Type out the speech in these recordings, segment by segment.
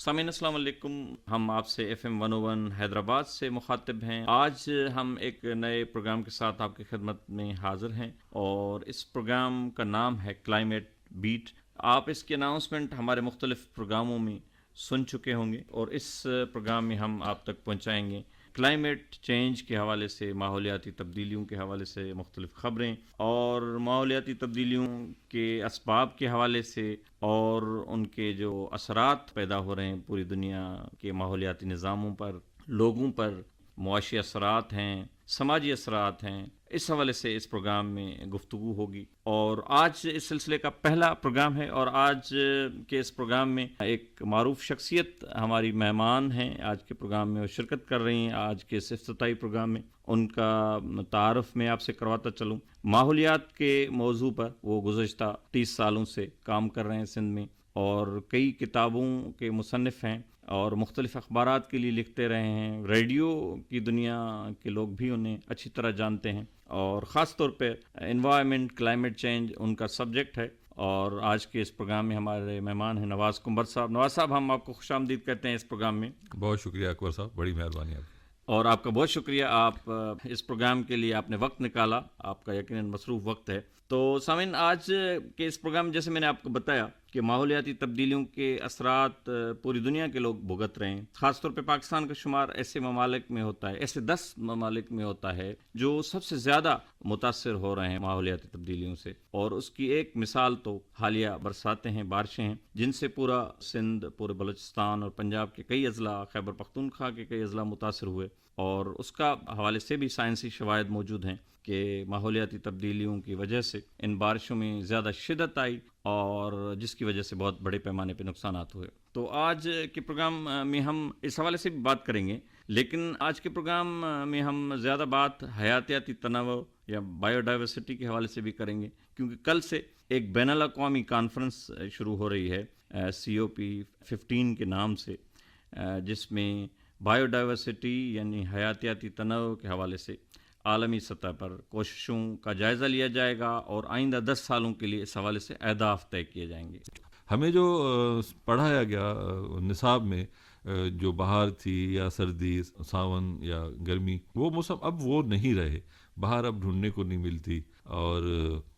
سامعین السلام علیکم، ہم آپ سے FM 101 حیدرآباد سے مخاطب ہیں۔ آج ہم ایک نئے پروگرام کے ساتھ آپ کی خدمت میں حاضر ہیں اور اس پروگرام کا نام ہے کلائمیٹ بیٹ۔ آپ اس کی اناؤنسمنٹ ہمارے مختلف پروگراموں میں سن چکے ہوں گے اور اس پروگرام میں ہم آپ تک پہنچائیں گے کلائمیٹ چینج کے حوالے سے، ماحولیاتی تبدیلیوں کے حوالے سے مختلف خبریں اور ماحولیاتی تبدیلیوں کے اسباب کے حوالے سے اور ان کے جو اثرات پیدا ہو رہے ہیں پوری دنیا کے ماحولیاتی نظاموں پر، لوگوں پر، معاشی اثرات ہیں، سماجی اثرات ہیں، اس حوالے سے اس پروگرام میں گفتگو ہوگی۔ اور آج اس سلسلے کا پہلا پروگرام ہے اور آج کے اس پروگرام میں ایک معروف شخصیت ہماری مہمان ہیں، آج کے پروگرام میں وہ شرکت کر رہی ہیں۔ آج کے اس افتتاحی پروگرام میں ان کا تعارف میں آپ سے کرواتا چلوں۔ ماحولیات کے موضوع پر وہ گزشتہ 30 سالوں سے کام کر رہے ہیں سندھ میں اور کئی کتابوں کے مصنف ہیں اور مختلف اخبارات کے لیے لکھتے رہے ہیں۔ ریڈیو کی دنیا کے لوگ بھی انہیں اچھی طرح جانتے ہیں اور خاص طور پہ انوائرمنٹ، کلائمیٹ چینج ان کا سبجیکٹ ہے۔ اور آج کے اس پروگرام میں ہمارے مہمان ہیں نواز کنبر صاحب۔ نواز صاحب، ہم آپ کو خوش آمدید کہتے ہیں اس پروگرام میں۔ بہت شکریہ اکبر صاحب، بڑی مہربانی آپ کی۔ اور آپ کا بہت شکریہ، آپ اس پروگرام کے لیے آپ نے وقت نکالا، آپ کا یقیناً مصروف وقت ہے۔ تو سامعین، آج کے اس پروگرام میں جیسے میں نے آپ کو بتایا کہ ماحولیاتی تبدیلیوں کے اثرات پوری دنیا کے لوگ بھگت رہے ہیں۔ خاص طور پہ پاکستان کا شمار ایسے ممالک میں ہوتا ہے، ایسے 10 ممالک میں ہوتا ہے جو سب سے زیادہ متاثر ہو رہے ہیں ماحولیاتی تبدیلیوں سے۔ اور اس کی ایک مثال تو حالیہ برساتیں ہیں، بارشیں ہیں، جن سے پورا سندھ، پورے بلوچستان اور پنجاب کے کئی اضلاع، خیبر پختونخوا کے کئی اضلاع متاثر ہوئے۔ اور اس کا حوالے سے بھی سائنسی شواہد موجود ہیں کہ ماحولیاتی تبدیلیوں کی وجہ سے ان بارشوں میں زیادہ شدت آئی اور جس کی وجہ سے بہت بڑے پیمانے پہ نقصانات ہوئے۔ تو آج کے پروگرام میں ہم اس حوالے سے بھی بات کریں گے، لیکن آج کے پروگرام میں ہم زیادہ بات حیاتیاتی تنوع یا بایو ڈائیورسٹی کے حوالے سے بھی کریں گے، کیونکہ کل سے ایک بین الاقوامی کانفرنس شروع ہو رہی ہے COP15 کے نام سے، جس میں بایو ڈائیورسٹی یعنی حیاتیاتی تنوع کے حوالے سے عالمی سطح پر کوششوں کا جائزہ لیا جائے گا اور آئندہ 10 سالوں کے لیے اس حوالے سے اہداف طے کیے جائیں گے۔ ہمیں جو پڑھایا گیا نصاب میں، جو بہار تھی یا سردی، ساون یا گرمی، وہ موسم اب وہ نہیں رہے۔ بہار اب ڈھونڈنے کو نہیں ملتی، اور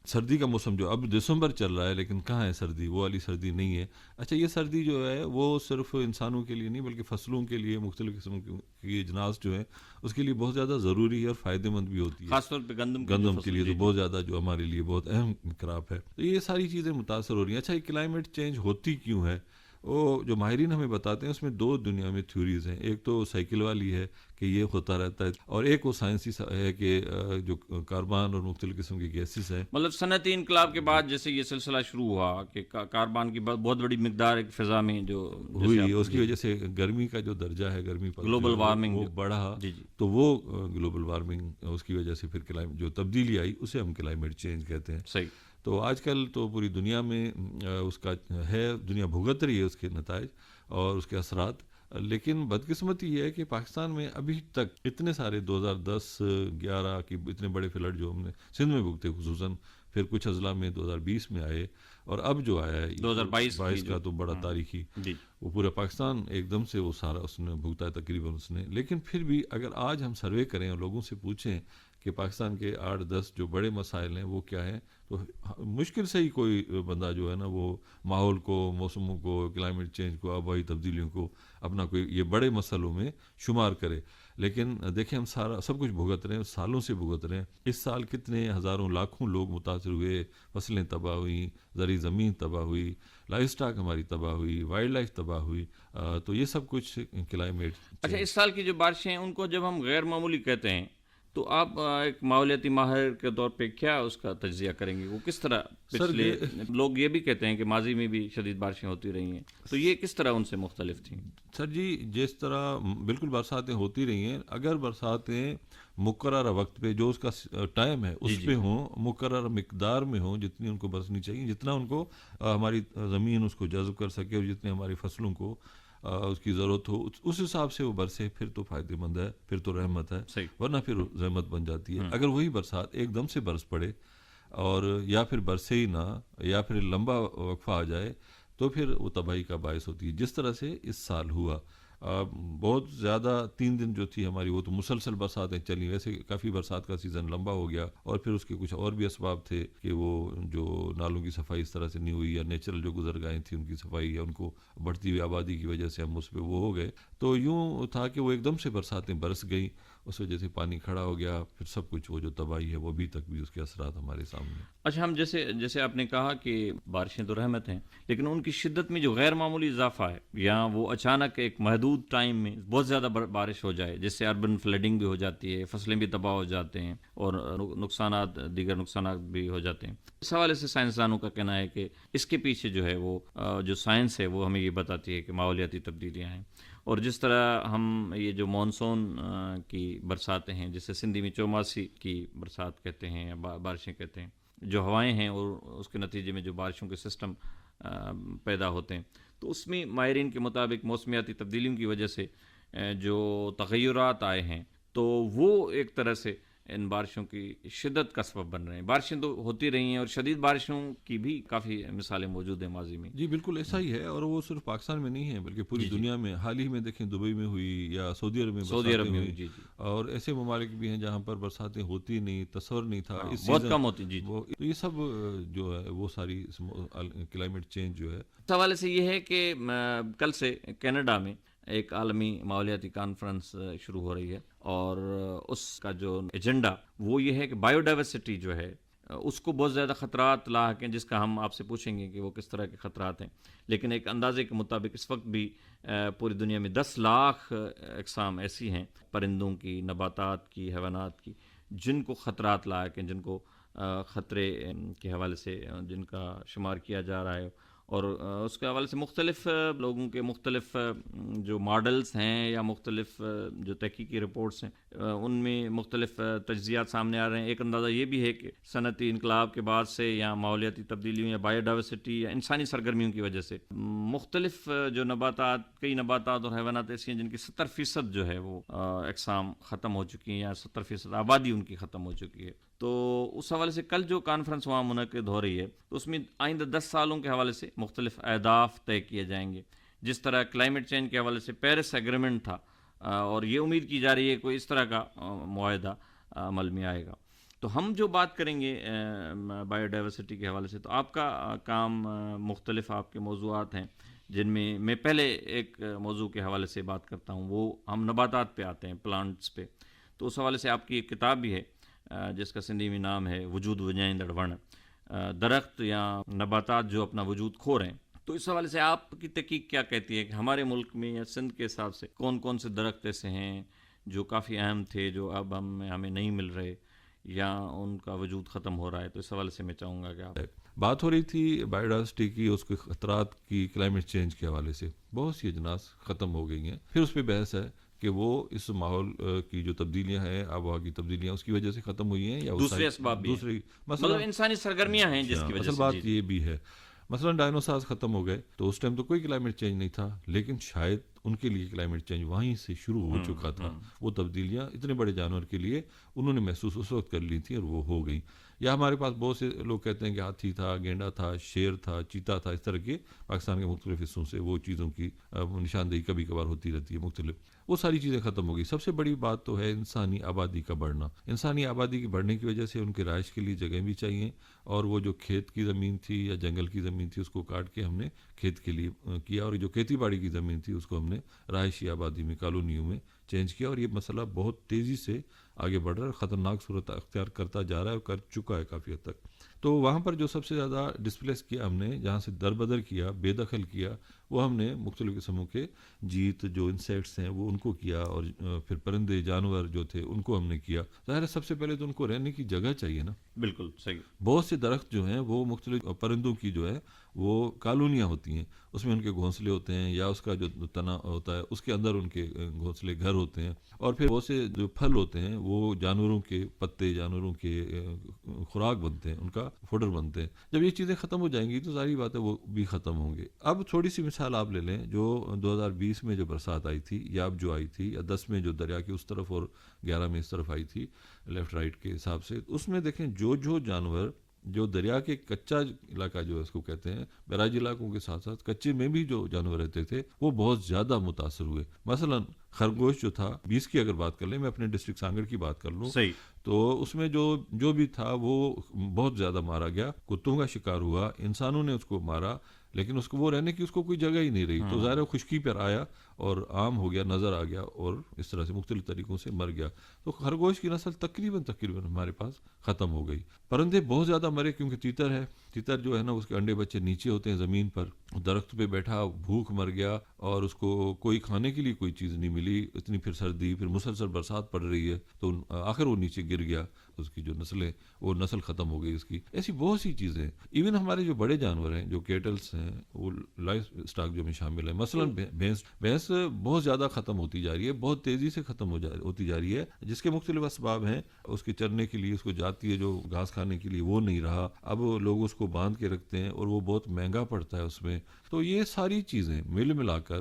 سردی کا موسم جو اب دسمبر چل رہا ہے، لیکن کہاں ہے سردی؟ وہ والی سردی نہیں ہے۔ اچھا، یہ سردی جو ہے وہ صرف انسانوں کے لیے نہیں بلکہ فصلوں کے لیے، مختلف قسم کی اجناس جو ہیں اس کے لیے بہت زیادہ ضروری ہے اور فائدہ مند بھی ہوتی ہے، خاص طور پہ گندم کے لیے تو بہت زیادہ، جو ہمارے لیے بہت اہم کراپ ہے۔ تو یہ ساری چیزیں متاثر ہو رہی ہیں۔ اچھا، یہ کلائمیٹ چینج ہوتی کیوں ہے؟ وہ جو ماہرین ہمیں بتاتے ہیں اس میں 2 دنیا میں تھیوریز ہیں۔ ایک تو سائیکل والی ہے کہ یہ ہوتا رہتا ہے، اور ایک وہ سائنسی ہے کہ جو کاربن اور مختلف قسم کی گیسز ہیں، مطلب صنعتی انقلاب کے بعد جیسے یہ سلسلہ شروع ہوا کہ کاربن کی بہت بڑی مقدار ایک فضا میں جو ہوئی، اس کی وجہ سے گرمی کا جو درجہ ہے، گرمی پر گلوبل وارمنگ وہ بڑھا، تو وہ گلوبل وارمنگ، اس کی وجہ سے پھر کلائمیٹ جو تبدیلی آئی اسے ہم کلائمیٹ چینج کہتے ہیں۔ صحیح۔ تو آج کل تو پوری دنیا میں اس کا ہے، دنیا بھگت رہی ہے اس کے نتائج اور اس کے اثرات۔ لیکن بدقسمتی یہ ہے کہ پاکستان میں ابھی تک اتنے سارے 2010-11 کی اتنے بڑے فلڈ جو ہم نے سندھ میں بھگتے، خصوصاً پھر کچھ اضلاع میں 2020 میں آئے، اور اب جو آیا ہے 2022 کا تو بڑا تاریخی، وہ پورا پاکستان ایک دم سے وہ سارا اس نے بھگتا ہے تقریباً اس نے۔ لیکن پھر بھی اگر آج ہم سروے کریں اور لوگوں سے پوچھیں کہ پاکستان کے 8-10 جو بڑے مسائل ہیں وہ کیا ہیں، تو مشکل سے ہی کوئی بندہ جو ہے نا وہ ماحول کو، موسموں کو، کلائمیٹ چینج کو، آبائی تبدیلیوں کو اپنا کوئی یہ بڑے مسئلوں میں شمار کرے۔ لیکن دیکھیں، ہم سب کچھ بھگت رہے ہیں، سالوں سے بھگت رہے ہیں۔ اس سال کتنے ہزاروں لاکھوں لوگ متاثر ہوئے، فصلیں تباہ ہوئیں، زرعی زمین تباہ ہوئی، لائف سٹاک ہماری تباہ ہوئی، وائلڈ لائف تباہ ہوئی۔ تو یہ سب کچھ کلائمیٹ۔ اچھا، اس سال کی جو بارشیں ہیں ان کو جب ہم غیر معمولی کہتے ہیں تو آپ ایک ماحولیاتی ماہر کے طور پہ کیا اس کا تجزیہ کریں گے؟ وہ کس طرح پچھلے لوگ یہ بھی کہتے ہیں کہ ماضی میں بھی شدید بارشیں ہوتی رہی ہیں، تو یہ کس طرح ان سے مختلف تھیں؟ سر جی، جس طرح بالکل برساتیں ہوتی رہی ہیں، اگر برساتیں مقررہ وقت پہ، جو اس کا ٹائم ہے اس پہ ہوں، مقررہ مقدار میں ہوں، جتنی ان کو برسنی چاہیے، جتنا ان کو ہماری زمین اس کو جذب کر سکے اور جتنے ہماری فصلوں کو اس کی ضرورت ہو، اس حساب سے وہ برسے، پھر تو فائدہ مند ہے، پھر تو رحمت ہے، ورنہ پھر رحمت بن جاتی ہے۔ اگر وہی برسات ایک دم سے برس پڑے اور یا پھر برسے ہی نہ، یا پھر لمبا وقفہ آ جائے، تو پھر وہ تباہی کا باعث ہوتی ہے، جس طرح سے اس سال ہوا۔ بہت زیادہ 3 دن جو تھی ہماری، وہ تو مسلسل برساتیں چلیں، ویسے کافی برسات کا سیزن لمبا ہو گیا، اور پھر اس کے کچھ اور بھی اسباب تھے کہ وہ جو نالوں کی صفائی اس طرح سے نہیں ہوئی، یا نیچرل جو گزرگاہیں تھیں ان کی صفائی، یا ان کو بڑھتی ہوئی آبادی کی وجہ سے ہم اس پہ وہ ہو گئے، تو یوں تھا کہ وہ ایک دم سے برساتیں برس گئیں، اس وجہ سے پانی کھڑا ہو گیا، پھر سب کچھ وہ جو تباہی ہے وہ ابھی تک بھی اس کے اثرات ہمارے سامنے ہیں۔ اچھا، ہم جیسے آپ نے کہا کہ بارشیں تو رحمت ہیں، لیکن ان کی شدت میں جو غیر معمولی اضافہ ہے، یا وہ اچانک ایک محدود ٹائم میں بہت زیادہ بارش ہو جائے، جس سے اربن فلڈنگ بھی ہو جاتی ہے، فصلیں بھی تباہ ہو جاتے ہیں، اور دیگر نقصانات بھی ہو جاتے ہیں۔ اس حوالے سے سائنسدانوں کا کہنا ہے کہ اس کے پیچھے جو ہے وہ جو سائنس ہے وہ ہمیں یہ بتاتی ہے کہ ماحولیاتی تبدیلیاں ہیں، اور جس طرح ہم یہ جو مانسون کی برساتیں ہیں، جسے سندھی میں چوماسی کی برسات کہتے ہیں یا بارشیں کہتے ہیں، جو ہوائیں ہیں اور اس کے نتیجے میں جو بارشوں کے سسٹم پیدا ہوتے ہیں، تو اس میں ماہرین کے مطابق موسمیاتی تبدیلیوں کی وجہ سے جو تغیرات آئے ہیں، تو وہ ایک طرح سے ان بارشوں کی شدت کا سبب بن رہے ہیں۔ بارشیں تو ہوتی رہی ہیں، اور شدید بارشوں کی بھی کافی مثالیں موجود ہیں ماضی میں۔ جی بالکل ایسا ہی ہے، اور وہ صرف پاکستان میں نہیں ہے بلکہ پوری جی دنیا میں۔ حال ہی میں دیکھیں دبئی میں ہوئی، یا سعودی عرب میں سعودی عرب برساتیں میں ہوئی، جی جی اور ایسے ممالک بھی ہیں جہاں پر برساتیں ہوتی نہیں، تصور نہیں تھا اس بہت سیزن کم ہوتی جی جی۔ وہ، تو یہ سب جو ہے وہ ساری کلائمیٹ چینج جو ہے۔ اس حوالے سے یہ ہے کہ کل سے کینیڈا میں ایک عالمی ماحولیاتی کانفرنس شروع ہو رہی ہے، اور اس کا جو ایجنڈا وہ یہ ہے کہ بایو ڈائیورسٹی جو ہے اس کو بہت زیادہ خطرات لاحق ہیں، جس کا ہم آپ سے پوچھیں گے کہ وہ کس طرح کے خطرات ہیں، لیکن ایک اندازے کے مطابق اس وقت بھی پوری دنیا میں 10 لاکھ اقسام ایسی ہیں، پرندوں کی، نباتات کی، حیوانات کی، جن کو خطرات لاحق ہیں، جن کو خطرے کے حوالے سے جن کا شمار کیا جا رہا ہے، اور اس کے حوالے سے مختلف لوگوں کے مختلف جو ماڈلز ہیں یا مختلف جو تحقیقی رپورٹس ہیں، ان میں مختلف تجزیات سامنے آ رہے ہیں۔ ایک اندازہ یہ بھی ہے کہ صنعتی انقلاب کے بعد سے، یا ماحولیاتی تبدیلیوں یا بایو ڈائیورسٹی یا انسانی سرگرمیوں کی وجہ سے، مختلف جو کئی نباتات اور حیوانات ایسی ہیں جن کی 70% جو ہے وہ اقسام ختم ہو چکی ہیں، یا 70% آبادی ان کی ختم ہو چکی ہے۔ تو اس حوالے سے کل جو کانفرنس وہاں منعقد ہو رہی ہے، تو اس میں آئندہ 10 سالوں کے حوالے سے مختلف اہداف طے کیے جائیں گے، جس طرح کلائمیٹ چینج کے حوالے سے پیرس ایگریمنٹ تھا، اور یہ امید کی جا رہی ہے کوئی اس طرح کا معاہدہ عمل میں آئے گا۔ تو ہم جو بات کریں گے بایو ڈائیورسٹی کے حوالے سے، تو آپ کا کام مختلف آپ کے موضوعات ہیں، جن میں پہلے ایک موضوع کے حوالے سے بات کرتا ہوں، وہ ہم نباتات پہ آتے ہیں، پلانٹس پہ۔ تو اس حوالے سے آپ کی ایک کتاب بھی ہے جس کا سندھی میں نام ہے وجود وجائندڑ ون، درخت یا نباتات جو اپنا وجود کھو رہے ہیں۔ تو اس حوالے سے آپ کی تحقیق کیا کہتی ہے کہ ہمارے ملک میں یا سندھ کے حساب سے کون کون سے درخت ایسے ہیں جو کافی اہم تھے، جو اب ہمیں نہیں مل رہے، یا ان کا وجود ختم ہو رہا ہے؟ تو اس حوالے سے میں چاہوں گا کہ آپ بات ہو رہی تھی بایو ڈائیورسٹی کی، اس کے خطرات کی، کلائمیٹ چینج کے حوالے سے بہت سی اجناس ختم ہو گئی ہیں، پھر اس پہ بحث ہے کہ وہ اس ماحول کی جو تبدیلیاں ہیں، آب و ہوا کی تبدیلیاں اس کی وجہ سے ختم ہوئی ہیں، یا دوسرے اسباب بھی دوسری مطلب انسانی سرگرمیاں ہیں جس کی وجہ اصل سے بات یہ بھی ہے۔ مثلا ڈائنوسارز ختم ہو گئے تو اس ٹائم تو کوئی کلائمیٹ چینج نہیں تھا، لیکن شاید ان کے لیے کلائمیٹ چینج وہیں سے شروع ہو چکا تھا۔ وہ تبدیلیاں اتنے بڑے جانور کے لیے انہوں نے محسوس اس وقت کر لی تھیں، اور وہ ہو گئیں۔ یا ہمارے پاس بہت سے لوگ کہتے ہیں کہ ہاتھی تھا، گینڈا تھا، شیر تھا، چیتا تھا، اس طرح کے پاکستان کے مختلف حصوں سے وہ چیزوں کی نشاندہی کبھی کبھار ہوتی رہتی ہے مختلف، وہ ساری چیزیں ختم ہو گئی۔ سب سے بڑی بات تو ہے انسانی آبادی کا بڑھنا۔ انسانی آبادی کے بڑھنے کی وجہ سے ان کے رہائش کے لیے جگہیں بھی چاہیے، اور وہ جو کھیت کی زمین تھی یا جنگل کی زمین تھی اس کو کاٹ کے ہم نے کھیت کے لیے کیا، اور جو کھیتی باڑی کی زمین تھی اس کو ہم نے رہائشی آبادی میں، کالونیوں میں چینج کیا، اور یہ مسئلہ بہت تیزی سے آگے بڑھ رہا ہے، خطرناک صورت اختیار کرتا جا رہا ہے، اور کر چکا ہے کافی حد تک۔ تو وہاں پر جو سب سے زیادہ ڈسپلیس کیا ہم نے، جہاں سے دربدر کیا، بے دخل کیا، وہ ہم نے مختلف قسموں کے جیت جو انسیکٹس ہیں وہ ان کو کیا، اور پھر پرندے جانور جو تھے ان کو ہم نے کیا۔ ظاہر ہے سب سے پہلے تو ان کو رہنے کی جگہ چاہیے نا۔ بالکل صحیح۔ بہت سے درخت جو ہیں وہ مختلف پرندوں کی جو ہے وہ کالونیاں ہوتی ہیں، اس میں ان کے گھونسلے ہوتے ہیں، یا اس کا جو تنا ہوتا ہے اس کے اندر ان کے گھونسلے گھر ہوتے ہیں، اور پھر بہت سے جو پھل ہوتے ہیں وہ جانوروں کے پتے، جانوروں کے خوراک بنتے ہیں، ان کا فوڈر بنتے ہیں۔ جب یہ چیزیں ختم ہو جائیں گی تو ظاہری بات ہے وہ بھی ختم ہوں گے۔ اب تھوڑی سی مثال آپ لے لیں، جو 2020 میں جو برسات آئی تھی، یا اب جو آئی تھی، یا 10 میں جو دریا کی اس طرف اور 11 میں اس طرف آئی تھی لیفٹ رائٹ کے حساب سے، اس میں دیکھیں جو جانور جو دریا کے کچا علاقہ جو ہے اس کو کہتے ہیں، براج علاقوں کے ساتھ ساتھ کچے میں بھی جو جانور رہتے تھے وہ بہت زیادہ متاثر ہوئے. مثلا خرگوش جو تھا 20 کی اگر بات کر لیں، میں اپنے ڈسٹرکٹ سانگڑ کی بات کر لوں، صحیح. تو اس میں جو بھی تھا وہ بہت زیادہ مارا گیا، کتوں کا شکار ہوا، انسانوں نے اس کو مارا، لیکن اس کو وہ رہنے کی اس کو کوئی جگہ ہی نہیں رہی. تو ظاہر ہے خشکی پر آیا اور عام ہو گیا، نظر آ گیا، اور اس طرح سے مختلف طریقوں سے مر گیا. تو خرگوش کی نسل تقریباً ہمارے پاس ختم ہو گئی. پرندے بہت زیادہ مرے کیونکہ تیتر ہے، تیتر جو ہے نا اس کے انڈے بچے نیچے ہوتے ہیں زمین پر، درخت پہ بیٹھا بھوک مر گیا اور اس کو کوئی کھانے کے لیے کوئی چیز نہیں ملی، اتنی پھر سردی، پھر مسلسل برسات پڑ رہی ہے، تو آخر وہ نیچے گر گیا، اس کی جو نسلیں وہ نسل ختم ہو گئی اس کی. ایسی بہت سی چیزیں. ایون ہمارے جو بڑے جانور ہیں جو کیٹلس ہیں، وہ لائف اسٹاک جو میں شامل ہے، مثلا بھینس بہت زیادہ ختم ہوتی جا رہی ہے، بہت تیزی سے ختم ہوتی جا رہی ہے، جس کے مختلف اسباب ہیں. اس کے چرنے کے لیے اس کو جاتی ہے جو گھاس کھانے کے لیے وہ نہیں رہا، اب لوگ اس کو باندھ کے رکھتے ہیں اور وہ بہت مہنگا پڑتا ہے اس میں. تو یہ ساری چیزیں ملا کر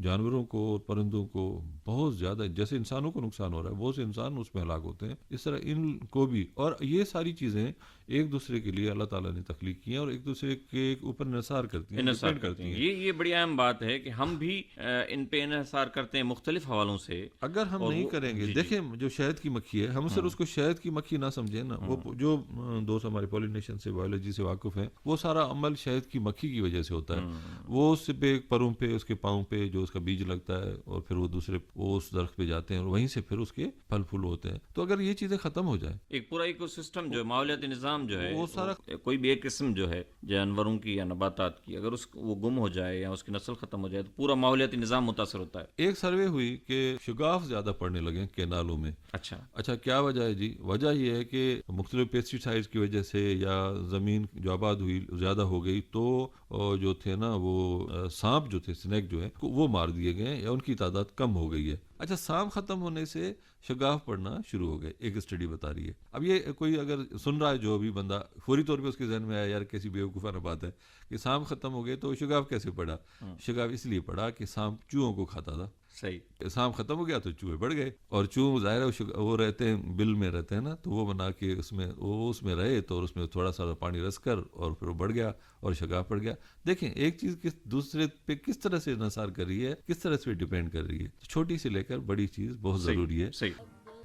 جانوروں کو اور پرندوں کو بہت زیادہ، جیسے انسانوں کو نقصان ہو رہا ہے، بہت سے انسان اس میں ہلاک ہوتے ہیں، اس طرح ان کو بھی. اور یہ ساری چیزیں ایک دوسرے کے لیے اللہ تعالیٰ نے تخلیق کی ہیں اور ایک دوسرے کے اوپر انحصار کرتی ہیں، ڈیپینڈ کرتی ہیں. یہ بڑی اہم بات ہے کہ ہم بھی ان پہ انحصار کرتے ہیں مختلف حوالوں سے. اگر ہم نہیں کریں گے، دیکھیں جو شہد کی مکھی ہے، ہم صرف اس کو شہد کی مکھی نہ سمجھیں نا. وہ جو دوست ہمارے پولینیشن سے، بایولوجی سے واقف ہیں، وہ سارا عمل شہد کی مکھی کی وجہ سے ہوتا ہے. وہ اس پہ پروں پہ، اس کے پاؤں پہ جو اس کا بیج لگتا ہے، اور پھر وہ اس درخت پہ جاتے ہیں اور وہیں سے پھر اس کے پھل پھول ہوتے ہیں. تو اگر یہ چیزیں ختم ہو جائیں، ایک پورا ایکو سسٹم جو ماحولیاتی نظام جو ہے، وہ سارا کوئی بھی ایک قسم جو ہے جانوروں کی یا نباتات کی، اگر وہ گم ہو جائے یا اس کی نسل ختم ہو جائے تو پورا ماحولیاتی نظام متاثر ہوتا ہے. ایک سروے ہوئی کہ شگاف زیادہ پڑنے لگے کینالوں میں. اچھا کیا وجہ ہے جی؟ وجہ یہ ہے کہ مختلف پیسٹی سائڈز کی وجہ سے یا زمین جو آباد ہوئی زیادہ ہو گئی، تو جو تھے نا وہ سانپ جو تھے، سنیک جو ہے، وہ مار دیے گئے یا ان کی تعداد کم ہو گئی ہے. اچھا سانپ ختم ہونے سے شگاف پڑنا شروع ہو گئے، ایک اسٹڈی بتا رہی ہے. اب یہ کوئی اگر سن رہا ہے جو بھی بندہ، فوری طور پہ اس کے ذہن میں آیا یار کیسی بیوقوفانہ بات ہے کہ سانپ ختم ہو گئے تو شگاف کیسے پڑا؟ شگاف اس لیے پڑا کہ سانپ چوہوں کو کھاتا تھا. صحیح. سانپ ختم ہو گیا تو چوہے بڑھ گئے، اور چوہے ظاہر ہے وہ رہتے ہیں بل میں رہتے ہیں نا، تو وہ بنا کے اس میں رہے، تو اس میں تھوڑا سا پانی رس کر اور پھر وہ بڑھ گیا اور شگاف پڑ گیا. دیکھیں ایک چیز دوسرے پہ کس طرح سے انحصار کر رہی ہے، کس طرح سے ڈیپینڈ کر رہی ہے. چھوٹی سے لے کر بڑی چیز بہت ضروری ہے. صحیح.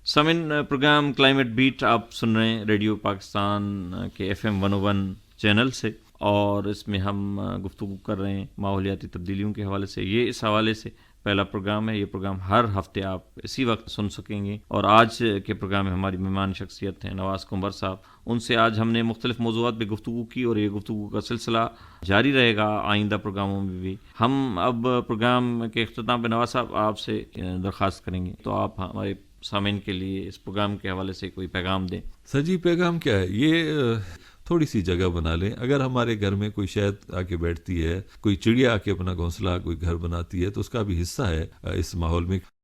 سامعین، پروگرام کلائمیٹ بیٹ آپ سن رہے ہیں ریڈیو پاکستان کے FM 101 چینل سے، اور اس میں ہم گفتگو کر رہے ہیں ماحولیاتی تبدیلیوں کے حوالے سے. یہ اس حوالے سے پہلا پروگرام ہے. یہ پروگرام ہر ہفتے آپ اسی وقت سن سکیں گے. اور آج کے پروگرام میں ہماری مہمان شخصیت ہیں نواز کنور صاحب. ان سے آج ہم نے مختلف موضوعات پہ گفتگو کی، اور یہ گفتگو کا سلسلہ جاری رہے گا آئندہ پروگراموں میں بھی. ہم اب پروگرام کے اختتام پہ نواز صاحب آپ سے درخواست کریں گے، تو آپ ہمارے سامعین کے لیے اس پروگرام کے حوالے سے کوئی پیغام دیں. سر جی پیغام کیا ہے؟ یہ تھوڑی سی جگہ بنا لیں. اگر ہمارے گھر میں کوئی شہد آ کے بیٹھتی ہے، کوئی چڑیا آ کے اپنا گھونسلہ کوئی گھر بناتی ہے، تو اس کا بھی حصہ ہے اس ماحول میں.